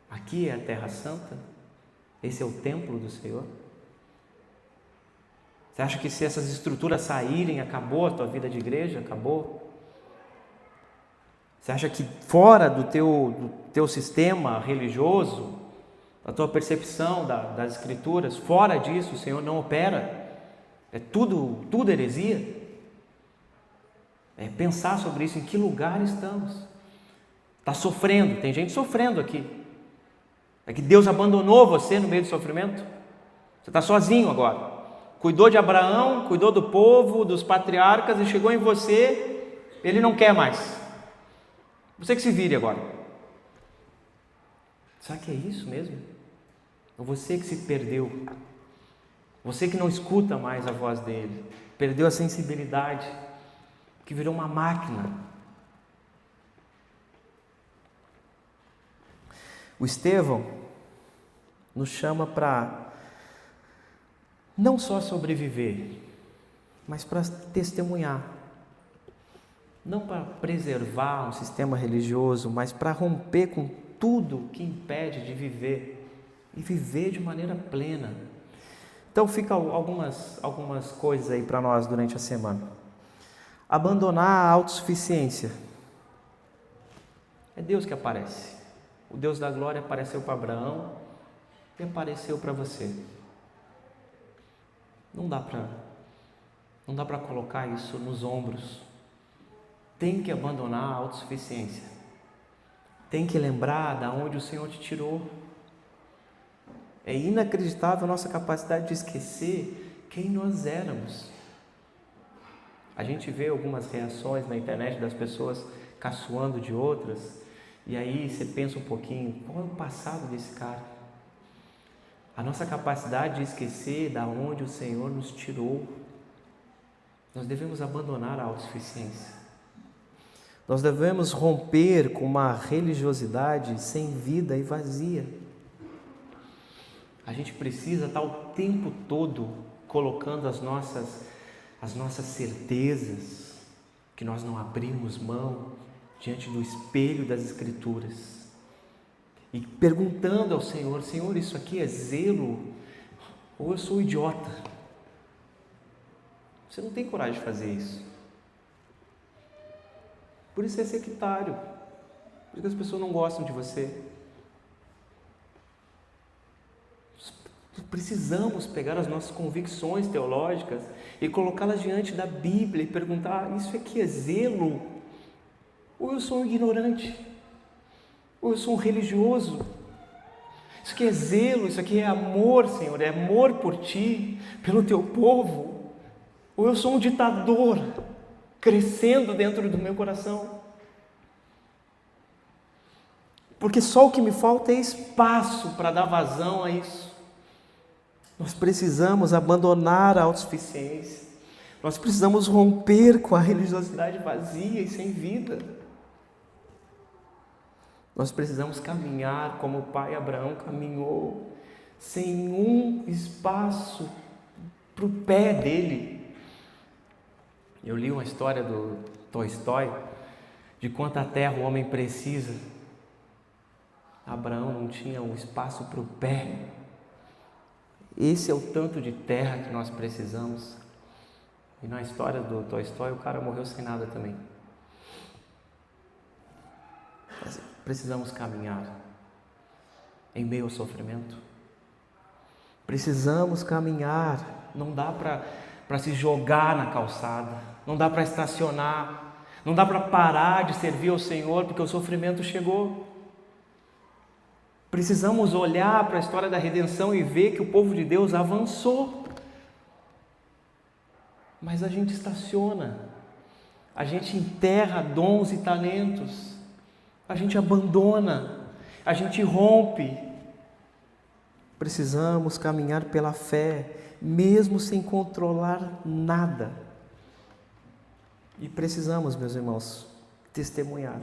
Aqui é a Terra Santa? Esse é o templo do Senhor? Você acha que se essas estruturas saírem, acabou a tua vida de igreja? Acabou? Você acha que fora do teu sistema religioso, da tua percepção das Escrituras, fora disso o Senhor não opera? É tudo heresia? É pensar sobre isso, em que lugar estamos? Está sofrendo, tem gente sofrendo aqui. É que Deus abandonou você no meio do sofrimento? Você está sozinho agora. Cuidou de Abraão, cuidou do povo, dos patriarcas e chegou em você, ele não quer mais. Você que se vire agora. Será que é isso mesmo? Ou você que se perdeu? Você que não escuta mais a voz dele, perdeu a sensibilidade, que virou uma máquina. O Estevão nos chama para não só sobreviver, mas para testemunhar. Não para preservar um sistema religioso, mas para romper com tudo que impede de viver e viver de maneira plena. Então fica algumas coisas aí para nós durante a semana. Abandonar a autossuficiência. É Deus que aparece. O Deus da glória apareceu para Abraão e apareceu para você. Não dá para colocar isso nos ombros. Tem que abandonar a autossuficiência. Tem que lembrar de onde o Senhor te tirou. É inacreditável a nossa capacidade de esquecer quem nós éramos. A gente vê algumas reações na internet das pessoas caçoando de outras, e aí você pensa um pouquinho, qual é o passado desse cara? A nossa capacidade de esquecer de onde o Senhor nos tirou. Nós devemos abandonar a autossuficiência. Nós devemos romper com uma religiosidade sem vida e vazia. A gente precisa estar o tempo todo colocando as nossas certezas, que nós não abrimos mão, diante do espelho das Escrituras. E perguntando ao Senhor, Senhor, isso aqui é zelo ou eu sou idiota? Você não tem coragem de fazer isso. Por isso é sectário. Por isso que as pessoas não gostam de você. Precisamos pegar as nossas convicções teológicas e colocá-las diante da Bíblia e perguntar, isso aqui é zelo? Ou eu sou um ignorante? Ou eu sou um religioso? Isso aqui é zelo, isso aqui é amor, Senhor, é amor por Ti, pelo Teu povo? Ou eu sou um ditador, crescendo dentro do meu coração? Porque só o que me falta é espaço para dar vazão a isso. Nós precisamos abandonar a autossuficiência. Nós precisamos romper com a religiosidade vazia e sem vida. Nós precisamos caminhar como o pai Abraão caminhou, sem um espaço para o pé dele. Eu li uma história do Tolstói, de quanta terra o homem precisa. Abraão não tinha um espaço para o pé. Esse é o tanto de terra que nós precisamos. E na história do Tolstói, o cara morreu sem nada também. Nós precisamos caminhar em meio ao sofrimento. Precisamos caminhar. Não dá para se jogar na calçada. Não dá para estacionar. Não dá para parar de servir ao Senhor porque o sofrimento chegou. Precisamos olhar para a história da redenção e ver que o povo de Deus avançou. Mas a gente estaciona, a gente enterra dons e talentos, a gente abandona, a gente rompe. Precisamos caminhar pela fé, mesmo sem controlar nada. E precisamos, meus irmãos, testemunhar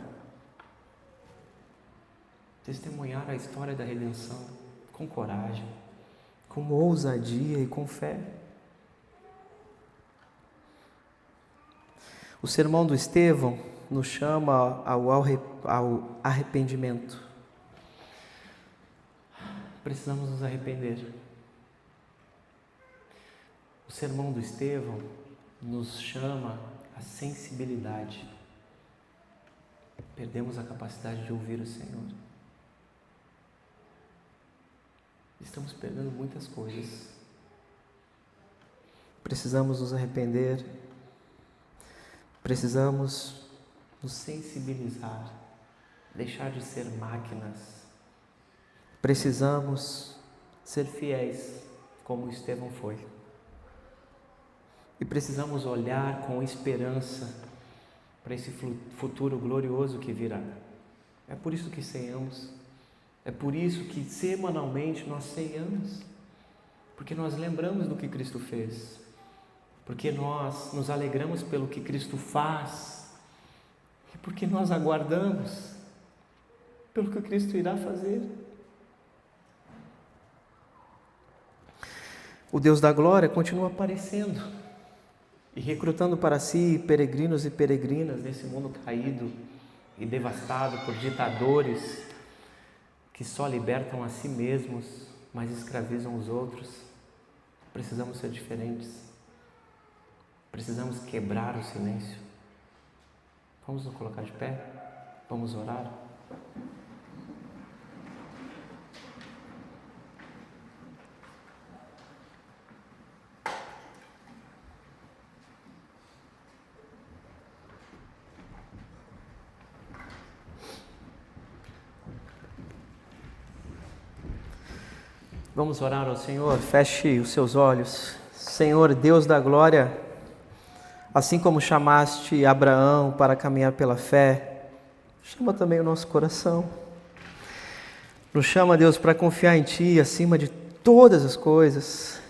a história da redenção com coragem, com ousadia e com fé. O sermão do Estevão nos chama ao arrependimento. Precisamos nos arrepender. O sermão do Estevão nos chama à sensibilidade. Perdemos a capacidade de ouvir o Senhor. Estamos perdendo muitas coisas. Precisamos nos arrepender. Precisamos nos sensibilizar, deixar de ser máquinas. Precisamos ser fiéis, como Estevão foi. E precisamos olhar com esperança para esse futuro glorioso que virá. É por isso que ceiamos. É por isso que semanalmente nós ceiamos. Porque nós lembramos do que Cristo fez. Porque nós nos alegramos pelo que Cristo faz, e porque nós aguardamos pelo que Cristo irá fazer. O Deus da glória continua aparecendo e recrutando para si peregrinos e peregrinas nesse mundo caído e devastado por ditadores que só libertam a si mesmos, mas escravizam os outros. Precisamos ser diferentes. Precisamos quebrar o silêncio. Vamos nos colocar de pé? Vamos orar? Vamos orar ao Senhor. Feche os seus olhos. Senhor, Deus da glória, assim como chamaste Abraão para caminhar pela fé, chama também o nosso coração. Nos chama, Deus, para confiar em Ti acima de todas as coisas.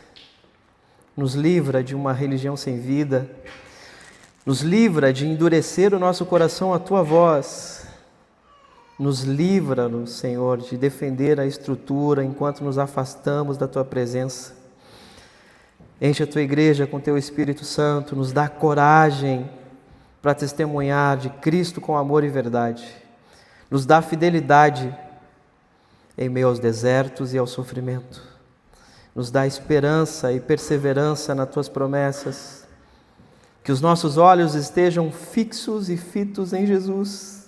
Nos livra de uma religião sem vida. Nos livra de endurecer o nosso coração à Tua voz. Nos livra, Senhor, de defender a estrutura enquanto nos afastamos da Tua presença. Enche a Tua igreja com Teu Espírito Santo, nos dá coragem para testemunhar de Cristo com amor e verdade. Nos dá fidelidade em meio aos desertos e ao sofrimento. Nos dá esperança e perseverança nas Tuas promessas. Que os nossos olhos estejam fixos e fitos em Jesus.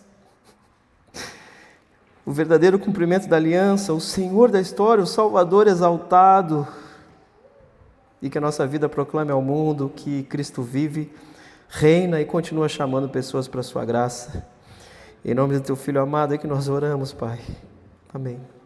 O verdadeiro cumprimento da aliança, o Senhor da história, o Salvador exaltado. E que a nossa vida proclame ao mundo que Cristo vive, reina e continua chamando pessoas para a sua graça. Em nome do Teu Filho amado é que nós oramos, Pai. Amém.